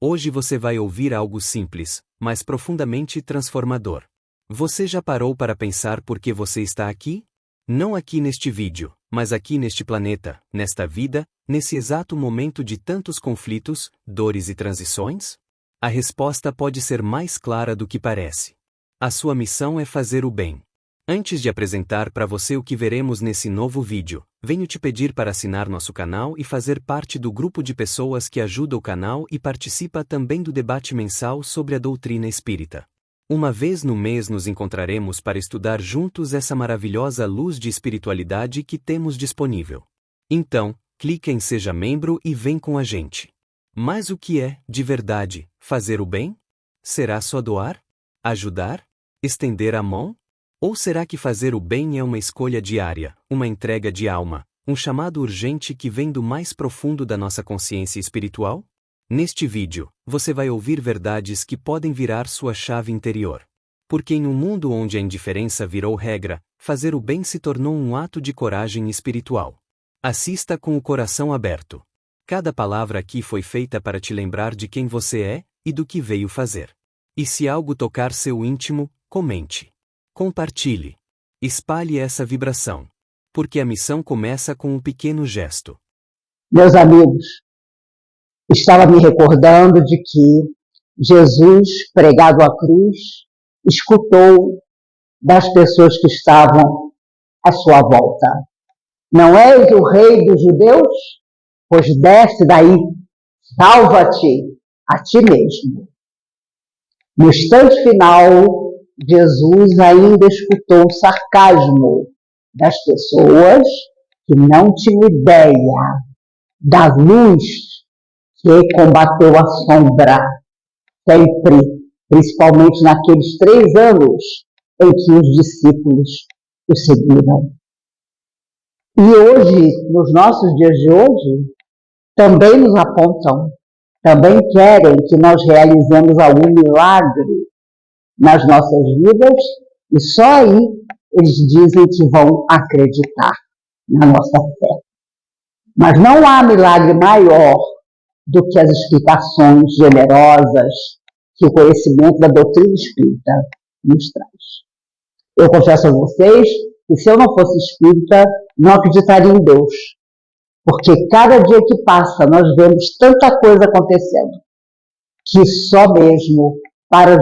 Hoje você vai ouvir algo simples, mas profundamente transformador. Você já parou para pensar por que você está aqui? Não aqui neste vídeo, mas aqui neste planeta, nesta vida, nesse exato momento de tantos conflitos, dores e transições? A resposta pode ser mais clara do que parece. A sua missão é fazer o bem. Antes de apresentar para você o que veremos nesse novo vídeo, venho te pedir para assinar nosso canal e fazer parte do grupo de pessoas que ajuda o canal e participa também do debate mensal sobre a doutrina espírita. Uma vez no mês nos encontraremos para estudar juntos essa maravilhosa luz de espiritualidade que temos disponível. Então, clique em Seja Membro e vem com a gente. Mas o que é, de verdade, fazer o bem? Será só doar? Ajudar? Estender a mão? Ou será que fazer o bem é uma escolha diária, uma entrega de alma, um chamado urgente que vem do mais profundo da nossa consciência espiritual? Neste vídeo, você vai ouvir verdades que podem virar sua chave interior. Porque em um mundo onde a indiferença virou regra, fazer o bem se tornou um ato de coragem espiritual. Assista com o coração aberto. Cada palavra aqui foi feita para te lembrar de quem você é e do que veio fazer. E se algo tocar seu íntimo, comente. Compartilhe. Espalhe essa vibração. Porque a missão começa com um pequeno gesto. Meus amigos, estava me recordando de que Jesus, pregado à cruz, escutou das pessoas que estavam à sua volta. Não és o rei dos judeus? Pois desce daí, salva-te a ti mesmo. No instante final, Jesus ainda escutou o sarcasmo das pessoas que não tinham ideia da luz que combateu a sombra sempre, principalmente naqueles 3 anos em que os discípulos o seguiram. E hoje, nos nossos dias de hoje, também nos apontam, também querem que nós realizemos algum milagre nas nossas vidas, e só aí eles dizem que vão acreditar na nossa fé. Mas não há milagre maior do que as explicações generosas que o conhecimento da doutrina espírita nos traz. Eu confesso a vocês que se eu não fosse espírita, não acreditaria em Deus. Porque cada dia que passa, nós vemos tanta coisa acontecendo, que só mesmo para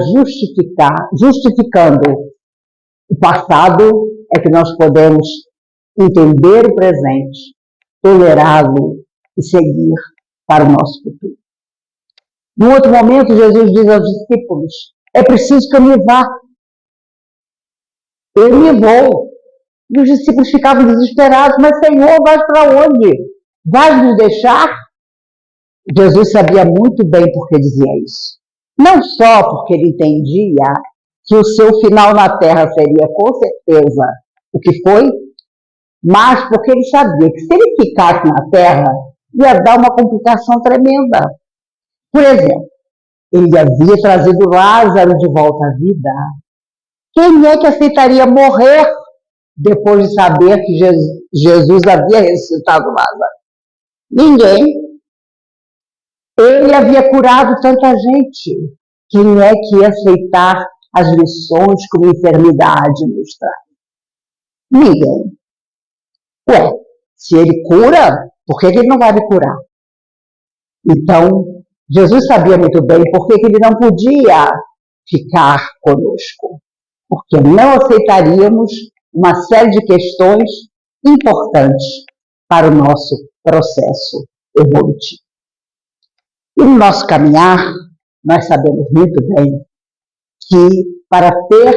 justificando o passado, é que nós podemos entender o presente, tolerá-lo e seguir para o nosso futuro. Num outro momento, Jesus diz aos discípulos: é preciso que eu me vá. Eu me vou. E os discípulos ficavam desesperados: mas Senhor, vais para onde? Vais nos deixar? Jesus sabia muito bem por que dizia isso. Não só porque ele entendia que o seu final na Terra seria com certeza o que foi, mas porque ele sabia que se ele ficasse na Terra, ia dar uma complicação tremenda. Por exemplo, ele havia trazido Lázaro de volta à vida. Quem é que aceitaria morrer depois de saber que Jesus havia ressuscitado Lázaro? Ninguém. Ele havia curado tanta gente. Quem é que ia aceitar as lições que a enfermidade nos traz? Ninguém. Ué, se ele cura, por que ele não vai me curar? Então, Jesus sabia muito bem por que ele não podia ficar conosco. Porque não aceitaríamos uma série de questões importantes para o nosso processo evolutivo. E no nosso caminhar, nós sabemos muito bem que para ter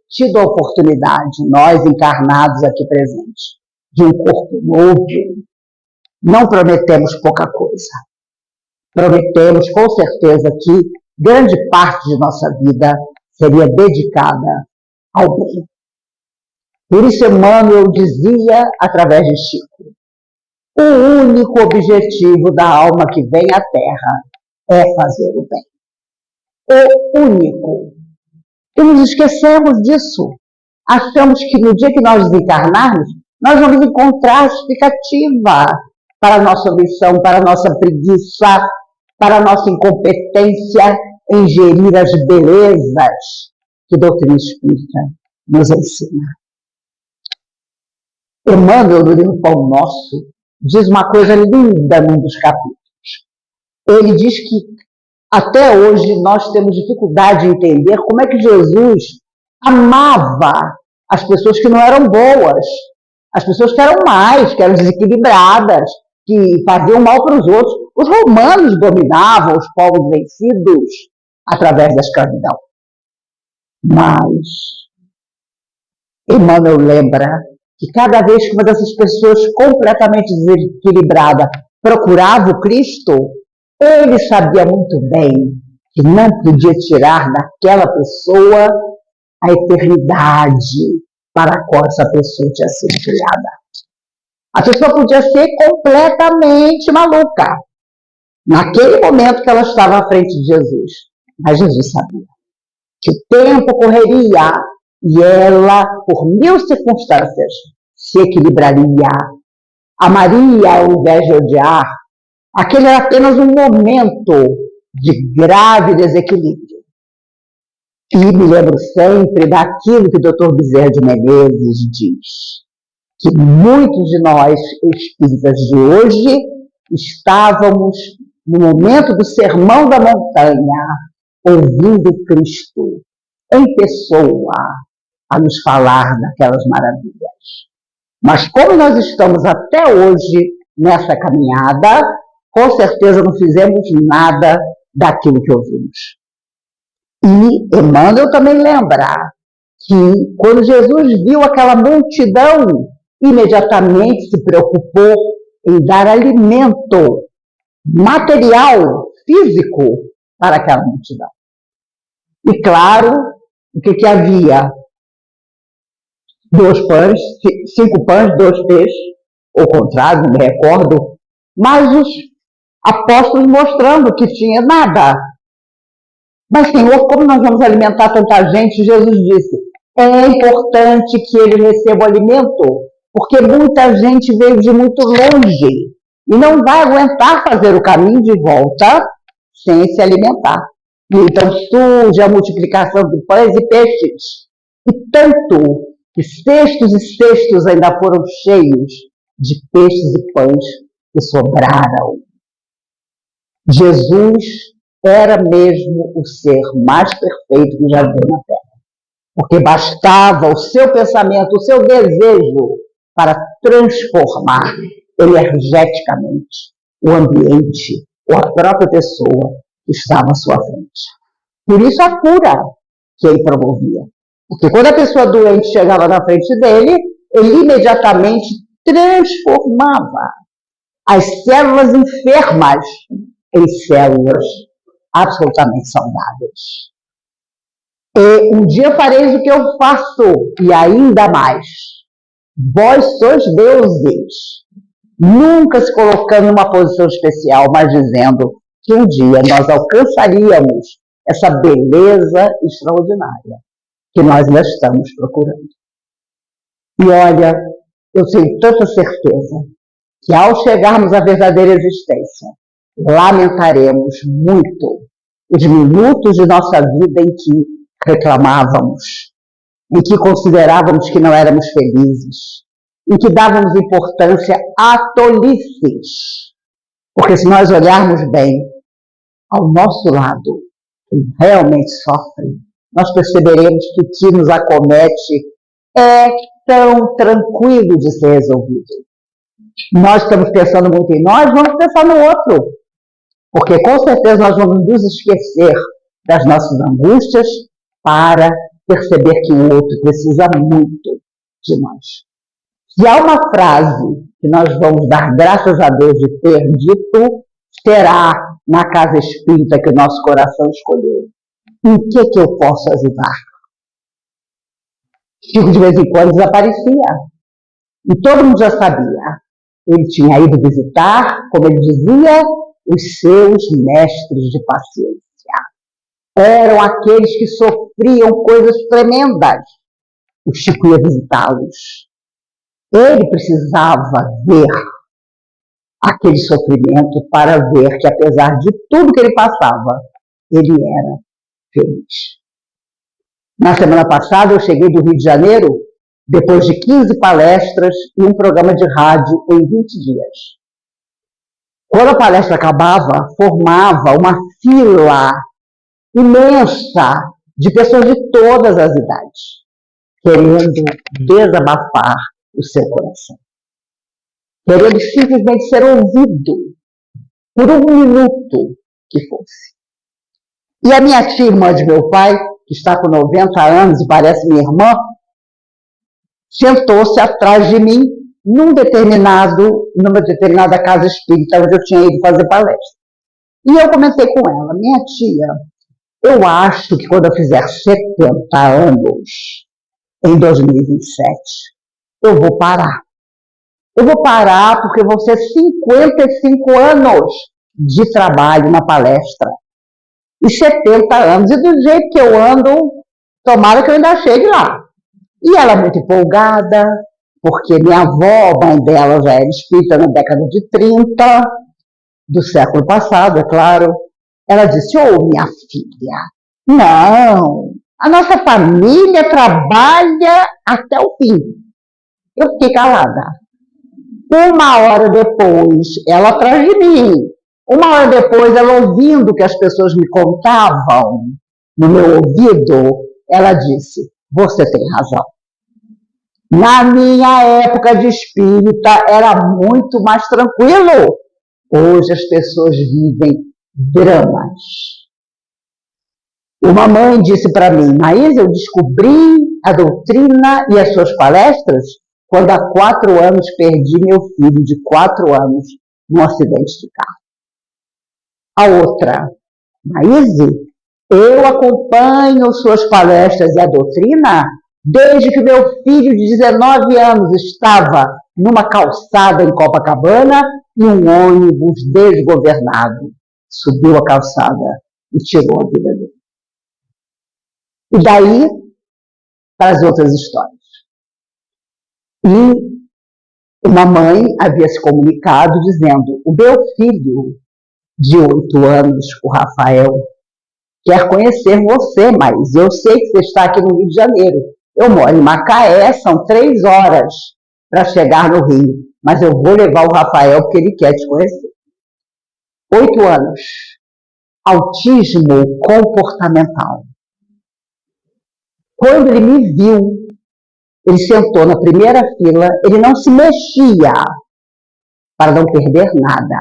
tido a oportunidade, nós encarnados aqui presentes, de um corpo novo, não prometemos pouca coisa. Prometemos com certeza que grande parte de nossa vida seria dedicada ao bem. Por isso Emmanuel dizia, através de Chico: o único objetivo da alma que vem à Terra é fazer o bem. O único. E nos esquecemos disso. Achamos que no dia que nós desencarnarmos, nós vamos encontrar justificativa para a nossa omissão, para a nossa preguiça, para a nossa incompetência em gerir as belezas que a doutrina espírita nos ensina. Emmanuel, no livro Pão Nosso, diz uma coisa linda num dos capítulos. Ele diz que até hoje nós temos dificuldade de entender como é que Jesus amava as pessoas que não eram boas, as pessoas que eram más, que eram desequilibradas, que faziam mal para os outros. Os romanos dominavam os povos vencidos através da escravidão. Mas Emmanuel lembra que cada vez que uma dessas pessoas completamente desequilibrada procurava o Cristo, ele sabia muito bem que não podia tirar daquela pessoa a eternidade para a qual essa pessoa tinha sido criada. A pessoa podia ser completamente maluca naquele momento que ela estava à frente de Jesus. Mas Jesus sabia que o tempo correria e ela, por mil circunstâncias, se equilibraria. Amaria ao invés de odiar. Aquele era apenas um momento de grave desequilíbrio. E me lembro sempre daquilo que o Dr. Bezerra de Menezes diz, que muitos de nós, espíritas de hoje, estávamos no momento do Sermão da Montanha, ouvindo Cristo em pessoa a nos falar daquelas maravilhas. Mas como nós estamos até hoje nessa caminhada, com certeza não fizemos nada daquilo que ouvimos. E Emmanuel também lembra que quando Jesus viu aquela multidão, imediatamente se preocupou em dar alimento material, físico, para aquela multidão. E claro, o que havia? 2 pães, 5 pães, 2 peixes, ou contrário, não me recordo, mas os apóstolos mostrando que tinha nada. Mas, Senhor, como nós vamos alimentar tanta gente? Jesus disse, é importante que eles recebam alimento, porque muita gente veio de muito longe e não vai aguentar fazer o caminho de volta sem se alimentar. E então surge a multiplicação de pães e peixes. E tanto que cestos e cestos ainda foram cheios de peixes e pães que sobraram. Jesus era mesmo o ser mais perfeito que já viu na Terra. Porque bastava o seu pensamento, o seu desejo para transformar energeticamente o ambiente ou a própria pessoa que estava à sua frente. Por isso a cura que ele promovia. Porque quando a pessoa doente chegava na frente dele, ele imediatamente transformava as células enfermas em células absolutamente saudáveis. E um dia fareis o que eu faço, e ainda mais. Vós sois deuses. Nunca se colocando numa posição especial, mas dizendo que um dia nós alcançaríamos essa beleza extraordinária que nós ainda estamos procurando. E olha, eu tenho tanta certeza que ao chegarmos à verdadeira existência, lamentaremos muito os minutos de nossa vida em que reclamávamos, em que considerávamos que não éramos felizes, em que dávamos importância a tolices. Porque se nós olharmos bem ao nosso lado, quem realmente sofre, nós perceberemos que o que nos acomete é tão tranquilo de ser resolvido. Nós estamos pensando muito em nós, vamos pensar no outro. Porque com certeza nós vamos nos esquecer das nossas angústias para perceber que o outro precisa muito de nós. Se há uma frase que nós vamos dar graças a Deus de ter dito, será na casa espírita que o nosso coração escolheu. Em que eu posso ajudar? Chico de vez em quando desaparecia. E todo mundo já sabia. Ele tinha ido visitar, como ele dizia, os seus mestres de paciência. Eram aqueles que sofriam coisas tremendas. O Chico ia visitá-los. Ele precisava ver aquele sofrimento para ver que, apesar de tudo que ele passava, ele era feliz. Na semana passada, eu cheguei do Rio de Janeiro, depois de 15 palestras e um programa de rádio em 20 dias. Quando a palestra acabava, formava uma fila imensa de pessoas de todas as idades, querendo desabafar o seu coração, querendo simplesmente ser ouvido por um minuto que fosse. E a minha tia, irmã de meu pai, que está com 90 anos e parece minha irmã, sentou-se atrás de mim numa determinada casa espírita onde eu tinha ido fazer palestra. E eu comentei com ela: minha tia, eu acho que quando eu fizer 70 anos, em 2027, eu vou parar. Eu vou parar porque vão ser 55 anos de trabalho na palestra. E 70 anos. E do jeito que eu ando, tomara que eu ainda chegue lá. E ela muito empolgada, porque minha avó, a mãe dela, já era espírita na década de 30, do século passado, é claro. Ela disse: minha filha, não, a nossa família trabalha até o fim. Eu fiquei calada. Uma hora depois, ela atrás de mim. Uma hora depois, ela ouvindo o que as pessoas me contavam no meu ouvido, ela disse: você tem razão. Na minha época de espírita, era muito mais tranquilo. Hoje as pessoas vivem dramas. Uma mãe disse para mim: Maís, eu descobri a doutrina e as suas palestras quando há 4 anos perdi meu filho de 4 anos num acidente de carro. A outra: Maís, eu acompanho suas palestras e a doutrina desde que meu filho de 19 anos estava numa calçada em Copacabana e um ônibus desgovernado subiu a calçada e tirou a vida dele. E daí, para as outras histórias. E uma mãe havia se comunicado dizendo: o meu filho de 8 anos, o Rafael, quer conhecer você, mas eu sei que você está aqui no Rio de Janeiro. Eu moro em Macaé, são 3 horas para chegar no Rio, mas eu vou levar o Rafael porque ele quer te conhecer. 8 anos. Autismo comportamental. Quando ele me viu, ele sentou na primeira fila, ele não se mexia para não perder nada.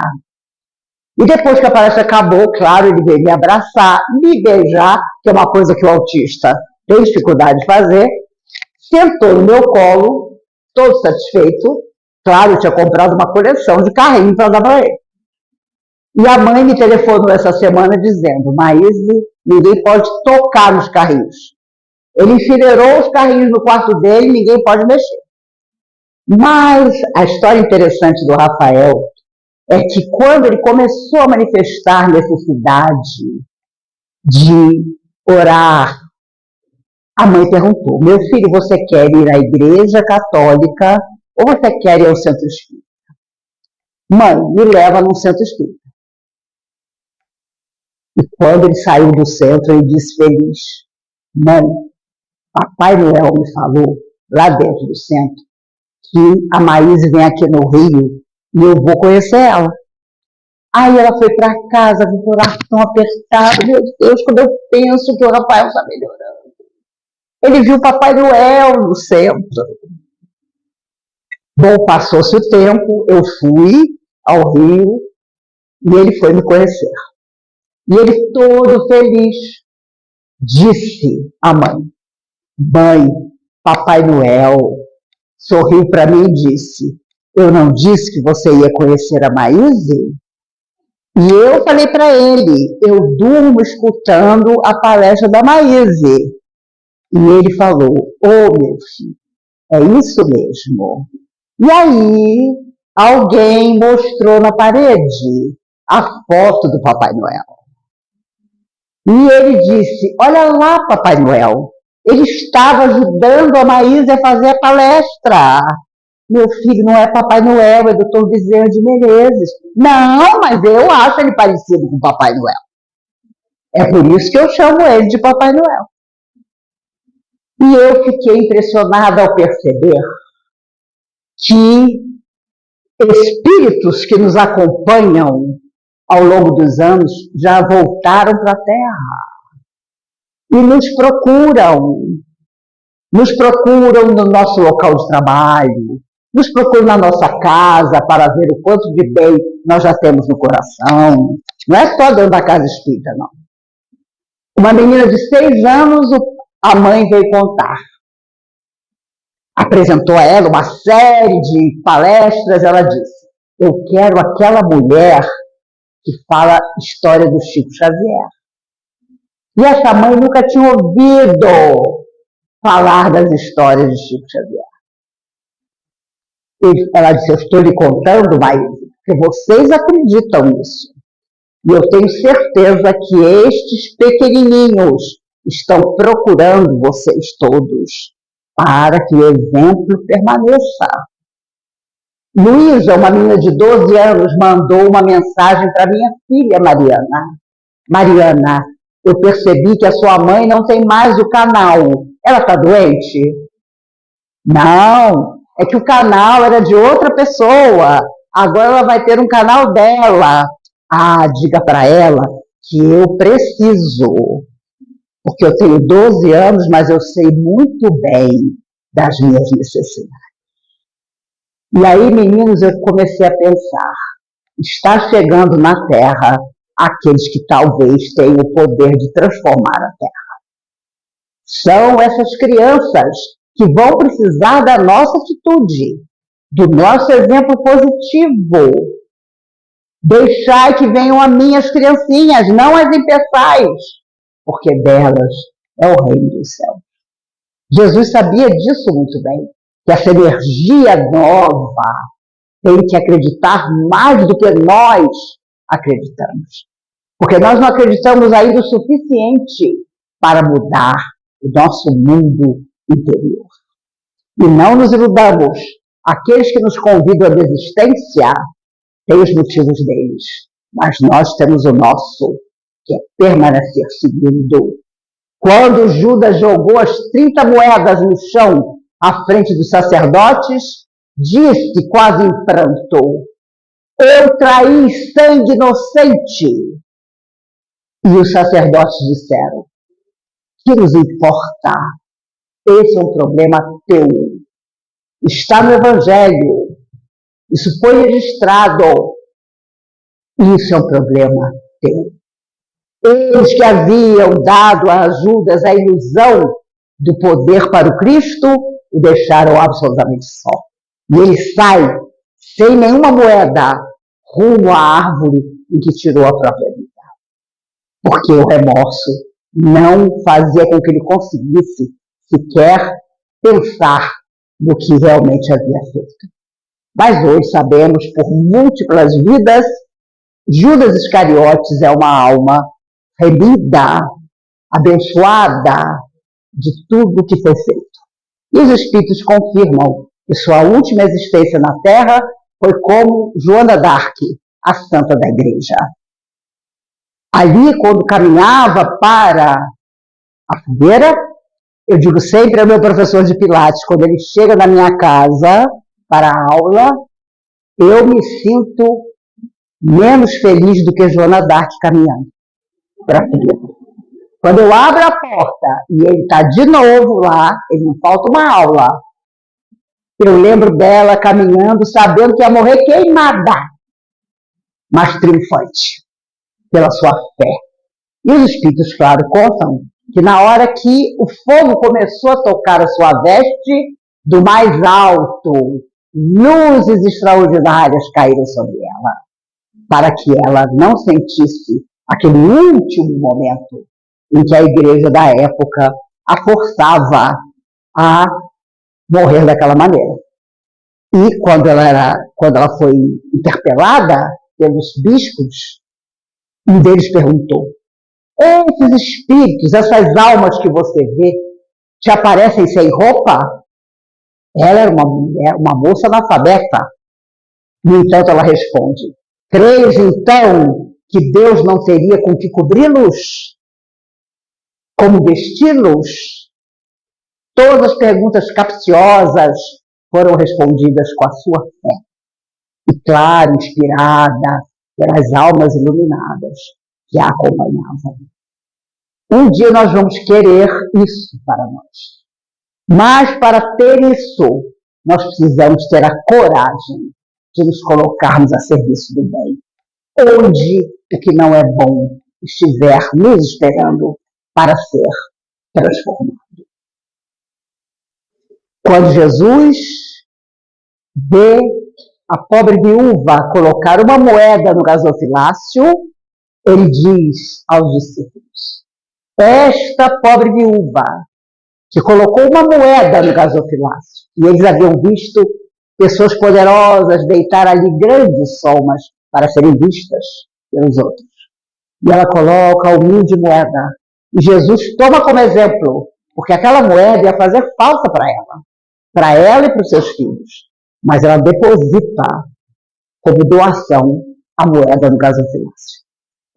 E depois que a palestra acabou, claro, ele veio me abraçar, me beijar, que é uma coisa que o autista tem dificuldade de fazer, sentou no meu colo, todo satisfeito. Claro, eu tinha comprado uma coleção de carrinhos para dar para ele. E a mãe me telefonou essa semana dizendo: Maíse, ninguém pode tocar nos carrinhos. Ele enfileirou os carrinhos no quarto dele, ninguém pode mexer. Mas a história interessante do Rafael é que quando ele começou a manifestar necessidade de orar, a mãe perguntou: meu filho, você quer ir à igreja católica ou você quer ir ao centro espírita? Mãe, me leva num centro espírita. E quando ele saiu do centro, ele disse feliz: mãe, Papai Noel me falou, lá dentro do centro, que a Maíse vem aqui no Rio e eu vou conhecer ela. Aí ela foi para casa com o coração apertado. Meu Deus, quando eu penso que o Rafael está melhorando. Ele viu o Papai Noel no centro. Bom, passou-se o tempo, eu fui ao Rio e ele foi me conhecer. E ele todo feliz disse à mãe: mãe, Papai Noel sorriu para mim e disse: eu não disse que você ia conhecer a Maíse? E eu falei para ele: eu durmo escutando a palestra da Maíse. E ele falou: meu filho, é isso mesmo. E aí, alguém mostrou na parede a foto do Papai Noel. E ele disse: olha lá, Papai Noel, ele estava ajudando a Maíse a fazer a palestra. meu filho não é Papai Noel, é Dr. Bezerra de Menezes. Não, mas eu acho ele parecido com Papai Noel. É por isso que eu chamo ele de Papai Noel. E eu fiquei impressionada ao perceber que espíritos que nos acompanham ao longo dos anos já voltaram para a Terra e nos procuram no nosso local de trabalho, nos procuram na nossa casa para ver o quanto de bem nós já temos no coração. Não é só dentro da casa espírita, não. Uma menina de 6 anos, a mãe veio contar. Apresentou a ela uma série de palestras, ela disse, eu quero aquela mulher que fala história do Chico Xavier. E essa mãe nunca tinha ouvido falar das histórias de Chico Xavier. Ela disse, eu estou lhe contando, mas porque vocês acreditam nisso. E eu tenho certeza que estes pequenininhos estão procurando vocês todos para que o exemplo permaneça. Luísa, uma menina de 12 anos, mandou uma mensagem para minha filha, Mariana. Mariana, eu percebi que a sua mãe não tem mais o canal. Ela está doente? Não, é que o canal era de outra pessoa. Agora ela vai ter um canal dela. Ah, diga para ela que eu preciso. Porque eu tenho 12 anos, mas eu sei muito bem das minhas necessidades. E aí, meninos, eu comecei a pensar, está chegando na Terra aqueles que talvez tenham o poder de transformar a Terra. São essas crianças que vão precisar da nossa atitude, do nosso exemplo positivo. Deixai que venham a mim as criancinhas, não as impeçais, porque delas é o reino dos céus. Jesus sabia disso muito bem, que essa energia nova tem que acreditar mais do que nós acreditamos. Porque nós não acreditamos ainda o suficiente para mudar o nosso mundo interior. E não nos iludamos. Aqueles que nos convidam à desistência têm os motivos deles, mas nós temos o nosso, que é permanecer seguindo. Quando Judas jogou as 30 moedas no chão à frente dos sacerdotes, disse quase em pranto, eu traí sangue inocente. E os sacerdotes disseram, que nos importa? Esse é um problema teu. Está no Evangelho. Isso foi registrado. Isso é um problema teu. Eles que haviam dado a Judas a ilusão do poder para o Cristo, o deixaram absolutamente só. E ele sai, sem nenhuma moeda, rumo à árvore em que tirou a própria vida. Porque o remorso não fazia com que ele conseguisse sequer pensar no que realmente havia feito. Mas hoje sabemos, por múltiplas vidas, Judas Iscariotes é uma alma remida, abençoada de tudo que foi feito. E os Espíritos confirmam que sua última existência na Terra foi como Joana d'Arc, a santa da Igreja. Ali, quando caminhava para a fogueira, eu digo sempre ao meu professor de Pilates, quando ele chega na minha casa para a aula, eu me sinto menos feliz do que Joana d'Arc caminhando para a fogueira. Quando eu abro a porta e ele está de novo lá, ele não falta uma aula, eu lembro dela caminhando, sabendo que ia morrer queimada, mas triunfante, pela sua fé. E os Espíritos, claro, contam que na hora que o fogo começou a tocar a sua veste, do mais alto, luzes extraordinárias caíram sobre ela, para que ela não sentisse aquele último momento em que a igreja da época a forçava a morrer daquela maneira. E quando ela foi interpelada pelos bispos, um deles perguntou, esses espíritos, essas almas que você vê, te aparecem sem roupa? Ela era uma mulher, uma moça analfabeta. No entanto, ela responde: creis então que Deus não teria com que cobri-los? Como vesti-los? Todas as perguntas capciosas foram respondidas com a sua fé. E claro, inspirada pelas almas iluminadas que a acompanhavam. Um dia nós vamos querer isso para nós. Mas para ter isso, nós precisamos ter a coragem de nos colocarmos a serviço do bem. Onde o que não é bom estiver nos esperando para ser transformado. Quando Jesus vê a pobre viúva colocar uma moeda no gasofilácio, ele diz aos discípulos: esta pobre viúva que colocou uma moeda no gasofilácio, e eles haviam visto pessoas poderosas deitar ali grandes somas para serem vistas pelos outros. E ela coloca a humilde moeda. E Jesus toma como exemplo, porque aquela moeda ia fazer falta para ela e para os seus filhos. Mas ela deposita como doação a moeda no gasofilácio.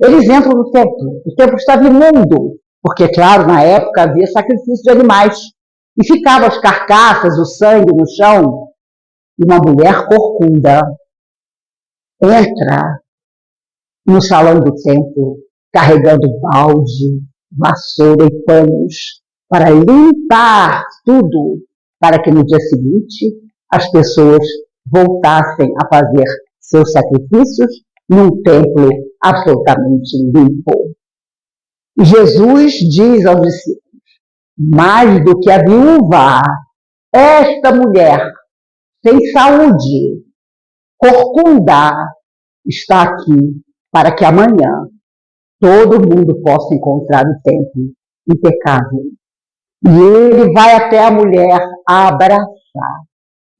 Eles entram no templo. O templo estava imundo, porque, claro, na época havia sacrifício de animais. E ficavam as carcaças, o sangue no chão. E uma mulher corcunda entra no salão do templo, carregando balde, vassoura e panos, para limpar tudo, para que no dia seguinte as pessoas voltassem a fazer seus sacrifícios num templo absolutamente limpo. Jesus diz aos discípulos: mais do que a viúva, esta mulher sem saúde, corcunda, está aqui para que amanhã todo mundo possa encontrar o templo impecável. E ele vai até a mulher a abraçar.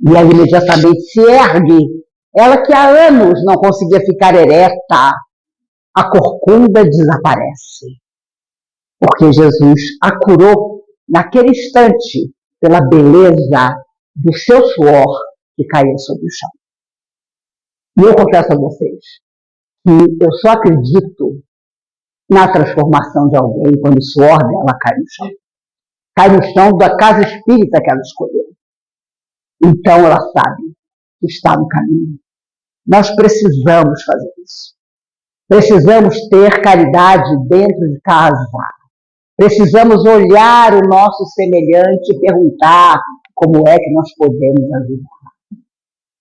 E ela imediatamente se ergue. Ela que há anos não conseguia ficar ereta, a corcunda desaparece. Porque Jesus a curou naquele instante pela beleza do seu suor que caiu sobre o chão. E eu confesso a vocês que eu só acredito na transformação de alguém quando o suor dela cai no chão. Cai no chão da casa espírita que ela escolheu. Então ela sabe que está no caminho. Nós precisamos fazer isso. Precisamos ter caridade dentro de casa. Precisamos olhar o nosso semelhante e perguntar como é que nós podemos ajudar.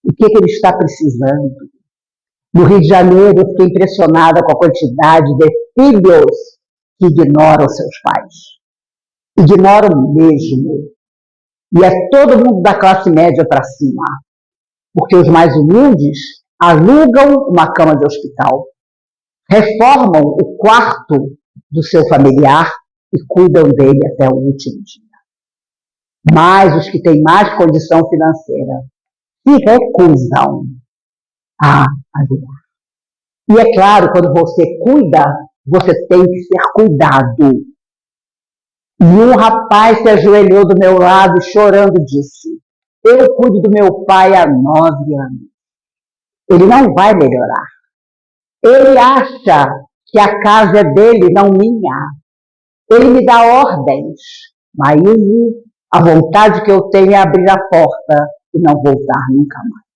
O que ele está precisando? No Rio de Janeiro, eu fiquei impressionada com a quantidade de filhos que ignoram seus pais. Ignoram mesmo. E é todo mundo da classe média para cima. Porque os mais humildes alugam uma cama de hospital, reformam o quarto do seu familiar e cuidam dele até o último dia. Mas os que têm mais condição financeira se recusam a ajudar. E é claro, quando você cuida, você tem que ser cuidado. E um rapaz se ajoelhou do meu lado, chorando, disse: eu cuido do meu pai há 9 anos. Ele não vai melhorar. Ele acha que a casa é dele, não minha. Ele me dá ordens, mas a vontade que eu tenho é abrir a porta e não voltar nunca mais.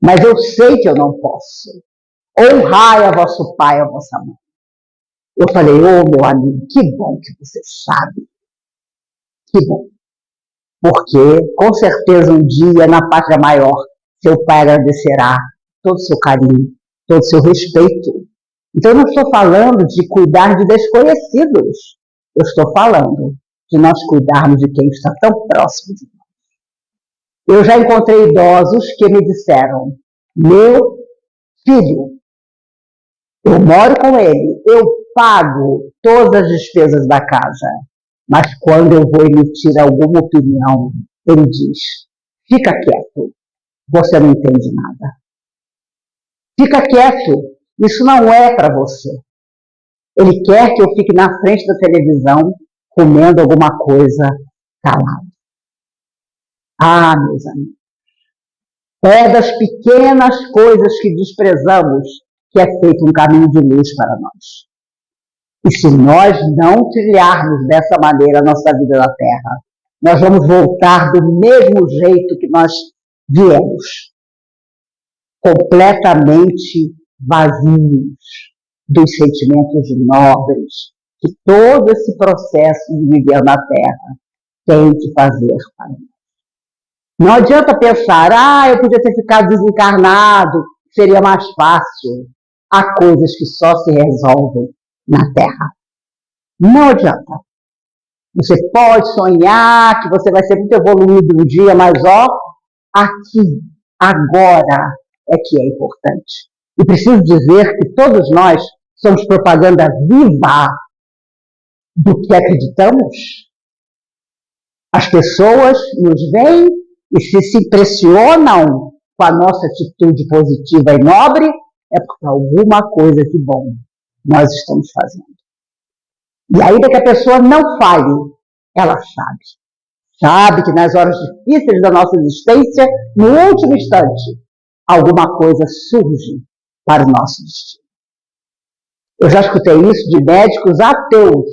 Mas eu sei que eu não posso. Honrai a vosso pai e a vossa mãe. Eu falei: meu amigo, que bom que você sabe. Que bom. Porque, com certeza, um dia, na pátria maior, seu pai agradecerá todo o seu carinho, todo o seu respeito. Então, eu não estou falando de cuidar de desconhecidos. Eu estou falando de nós cuidarmos de quem está tão próximo de nós. Eu já encontrei idosos que me disseram: meu filho, eu moro com ele, eu pago todas as despesas da casa, mas quando eu vou emitir alguma opinião, ele diz: fica quieto, você não entende nada. Fica quieto, isso não é para você. Ele quer que eu fique na frente da televisão comendo alguma coisa calado. Ah, meus amigos, é das pequenas coisas que desprezamos que é feito um caminho de luz para nós. E se nós não trilharmos dessa maneira a nossa vida na Terra, nós vamos voltar do mesmo jeito que nós viemos, completamente vazios dos sentimentos nobres que todo esse processo de viver na Terra tem que fazer para nós. Não adianta pensar, eu podia ter ficado desencarnado, seria mais fácil. Há coisas que só se resolvem na Terra. Não adianta. Você pode sonhar que você vai ser muito evoluído um dia, mas aqui, agora é que é importante. E preciso dizer que todos nós somos propaganda viva do que acreditamos. As pessoas nos veem e se impressionam com a nossa atitude positiva e nobre, é porque alguma coisa de bom nós estamos fazendo. E ainda que a pessoa não fale, ela sabe. Sabe que nas horas difíceis da nossa existência, no último instante, alguma coisa surge para o nosso destino. Eu já escutei isso de médicos ateus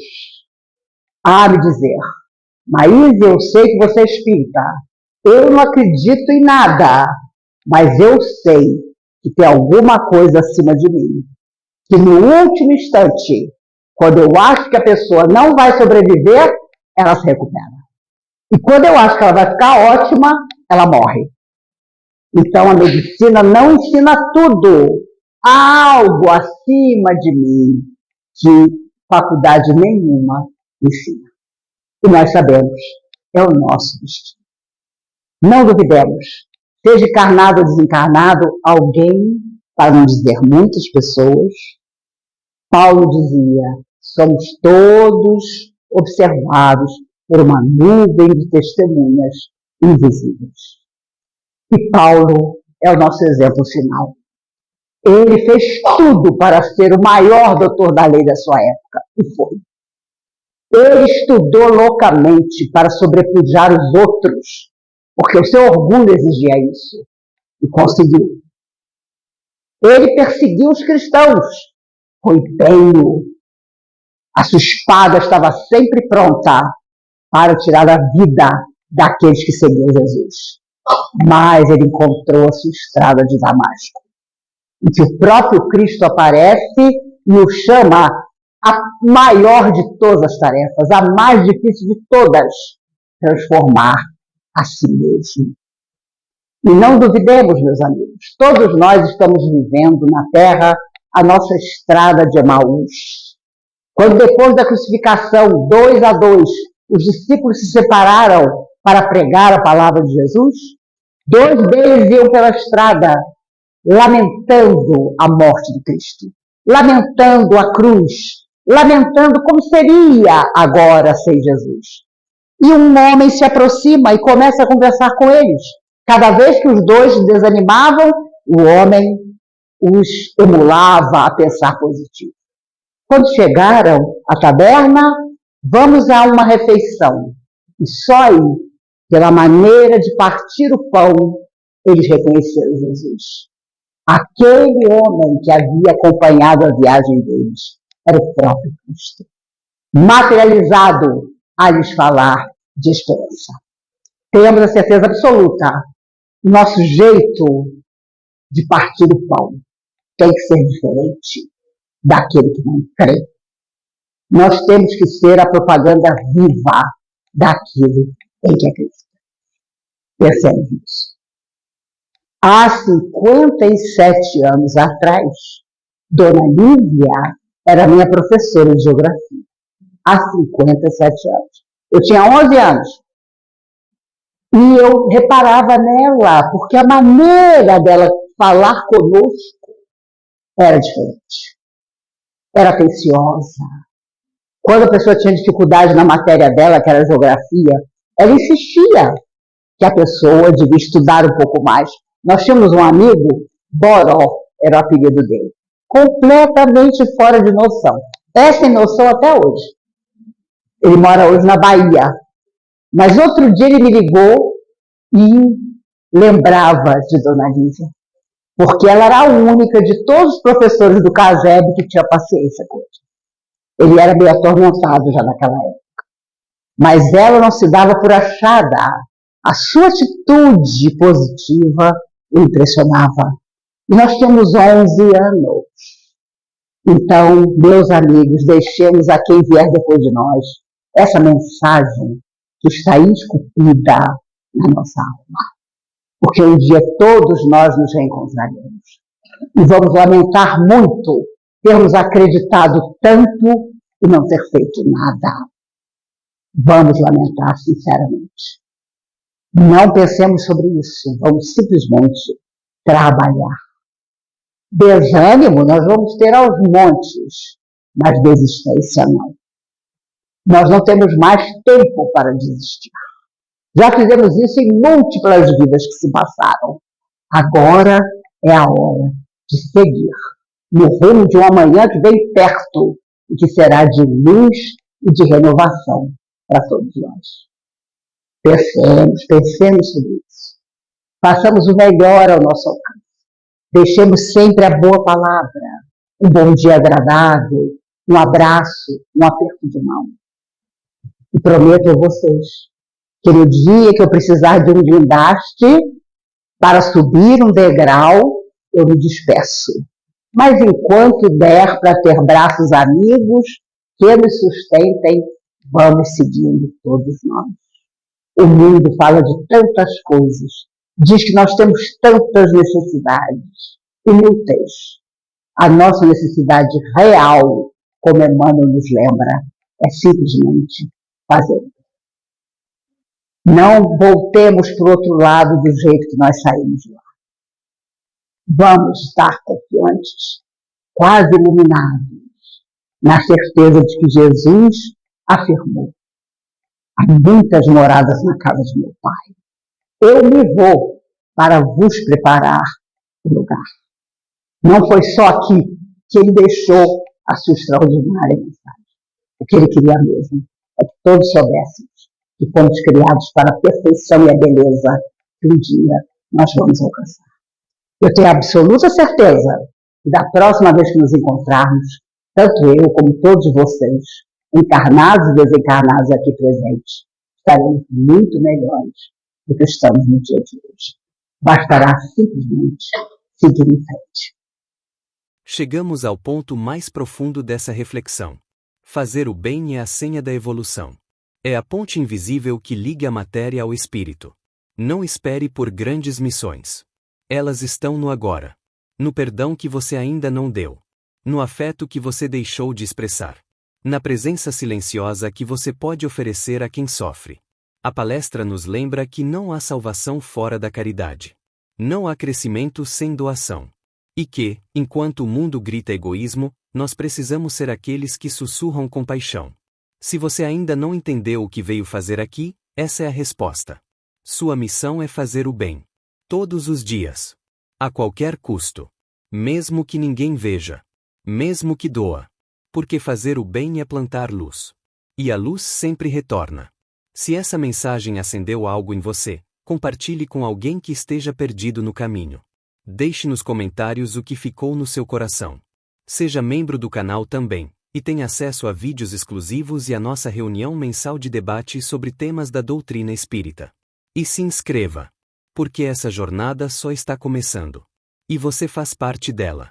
me dizer: Maíse, eu sei que você é espírita, eu não acredito em nada, mas eu sei que tem alguma coisa acima de mim, que no último instante, quando eu acho que a pessoa não vai sobreviver, ela se recupera. E quando eu acho que ela vai ficar ótima, ela morre. Então a medicina não ensina tudo. Há algo acima de mim que faculdade nenhuma ensina. E nós sabemos, é o nosso destino. Não duvidemos, seja encarnado ou desencarnado, alguém, para não dizer muitas pessoas, Paulo dizia, somos todos observados por uma nuvem de testemunhas invisíveis. E Paulo é o nosso exemplo final. Ele fez tudo para ser o maior doutor da lei da sua época, e foi. Ele estudou loucamente para sobrepujar os outros, porque o seu orgulho exigia isso, e conseguiu. Ele perseguiu os cristãos com empenho. A sua espada estava sempre pronta para tirar a vida daqueles que seguiam Jesus. Mas ele encontrou a sua estrada de Damasco, em que o próprio Cristo aparece e o chama a maior de todas as tarefas, a mais difícil de todas, transformar a si mesmo. E não duvidemos, meus amigos, todos nós estamos vivendo na Terra a nossa estrada de Emaús. Quando depois da crucificação, 2 a 2, os discípulos se separaram para pregar a palavra de Jesus, 2 deles iam pela estrada, lamentando a morte de Cristo, lamentando a cruz, lamentando como seria agora sem Jesus. E um homem se aproxima e começa a conversar com eles. Cada vez que os 2 desanimavam, o homem os emulava a pensar positivo. Quando chegaram à taberna, vamos a uma refeição. E só aí, pela maneira de partir o pão, eles reconheceram Jesus. Aquele homem que havia acompanhado a viagem deles era o próprio Cristo, materializado a lhes falar de esperança. Temos a certeza absoluta, nosso jeito de partir o pão tem que ser diferente daquele que não crê. Nós temos que ser a propaganda viva daquilo em que acredita. Pensemos nisso. Há 57 anos atrás, Dona Lívia era minha professora de geografia. Há 57 anos. Eu tinha 11 anos. E eu reparava nela, porque a maneira dela falar conosco era diferente. Era atenciosa. Quando a pessoa tinha dificuldade na matéria dela, que era geografia, ela insistia que a pessoa devia estudar um pouco mais. Nós tínhamos um amigo, Boró, era o apelido dele, completamente fora de noção. É sem noção até hoje. Ele mora hoje na Bahia. Mas outro dia ele me ligou e lembrava de Dona Lívia, porque ela era a única de todos os professores do CASEB que tinha paciência com ele. Ele era meio atormentado já naquela época. Mas ela não se dava por achada. A sua atitude positiva o impressionava. E nós tínhamos 11 anos. Então, meus amigos, deixemos a quem vier depois de nós essa mensagem que está esculpida na nossa alma. Porque um dia todos nós nos reencontraremos. E vamos lamentar muito termos acreditado tanto e não ter feito nada. Vamos lamentar sinceramente. Não pensemos sobre isso. Vamos simplesmente trabalhar. Desânimo nós vamos ter aos montes, mas desistência não. Nós não temos mais tempo para desistir. Já fizemos isso em múltiplas vidas que se passaram. Agora é a hora de seguir no rumo de um amanhã que vem perto e que será de luz e de renovação para todos nós. Pensemos sobre isso. Façamos o melhor ao nosso alcance. Deixemos sempre a boa palavra, um bom dia agradável, um abraço, um aperto de mão. E prometo a vocês que no dia que eu precisar de um guindaste para subir um degrau, eu me despeço. Mas enquanto der para ter braços amigos que nos sustentem, vamos seguindo todos nós. O mundo fala de tantas coisas, diz que nós temos tantas necessidades. Inúteis. A nossa necessidade real, como Emmanuel nos lembra, é simplesmente fazer. Não voltemos para o outro lado do jeito que nós saímos de lá. Vamos estar confiantes, quase iluminados, na certeza de que Jesus afirmou: há muitas moradas na casa de meu Pai. Eu me vou para vos preparar o lugar. Não foi só aqui que ele deixou a sua extraordinária mensagem. O que ele queria mesmo é que todos soubéssemos que fomos criados para a perfeição e a beleza que um dia nós vamos alcançar. Eu tenho absoluta certeza que da próxima vez que nos encontrarmos, tanto eu como todos vocês, encarnados e desencarnados aqui presentes, estaremos muito melhores do que estamos no dia de hoje. Bastará simplesmente seguir em frente. Chegamos ao ponto mais profundo dessa reflexão. Fazer o bem é a senha da evolução. É a ponte invisível que liga a matéria ao espírito. Não espere por grandes missões. Elas estão no agora. No perdão que você ainda não deu. No afeto que você deixou de expressar. Na presença silenciosa que você pode oferecer a quem sofre. A palestra nos lembra que não há salvação fora da caridade. Não há crescimento sem doação. E que, enquanto o mundo grita egoísmo, nós precisamos ser aqueles que sussurram compaixão. Se você ainda não entendeu o que veio fazer aqui, essa é a resposta. Sua missão é fazer o bem. Todos os dias. A qualquer custo. Mesmo que ninguém veja. Mesmo que doa. Porque fazer o bem é plantar luz. E a luz sempre retorna. Se essa mensagem acendeu algo em você, compartilhe com alguém que esteja perdido no caminho. Deixe nos comentários o que ficou no seu coração. Seja membro do canal também, e tenha acesso a vídeos exclusivos e a nossa reunião mensal de debate sobre temas da doutrina espírita. E se inscreva, porque essa jornada só está começando. E você faz parte dela.